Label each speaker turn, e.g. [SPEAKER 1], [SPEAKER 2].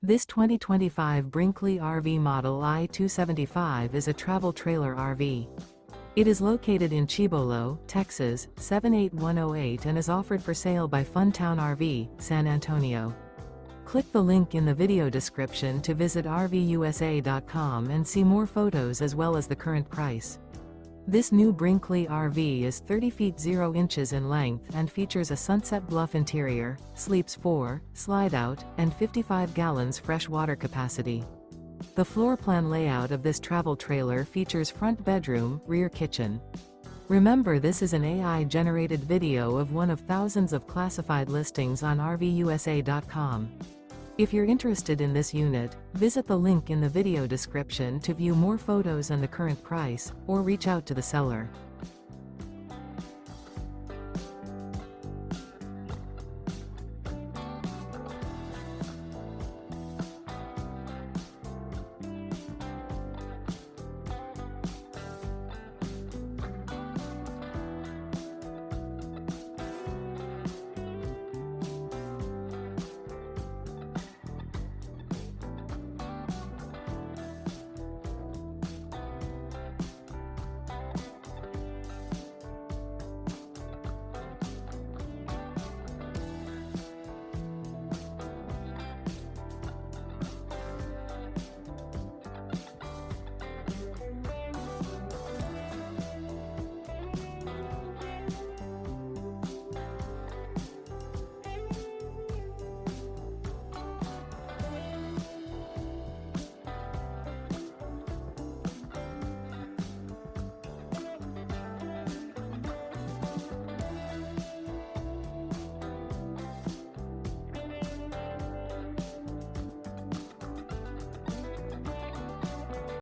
[SPEAKER 1] This 2025 Brinkley RV Model I 275 is a travel trailer RV. It is located in Cibolo, Texas, 78108 and is offered for sale by Funtown RV, San Antonio. Click the link in the video description to visit RVUSA.com and see more photos as well as the current price. This new Brinkley RV is 30 feet 0 inches in length and features a SUNSET BLUFF interior, sleeps 4, Slideout, and 55 gallons fresh water capacity. The floor plan layout of this travel trailer features front bedroom, rear kitchen. Remember, this is an AI-generated video of one of thousands of classified listings on RVUSA.com. If you're interested in this unit, visit the link in the video description to view more photos and the current price, or reach out to the seller.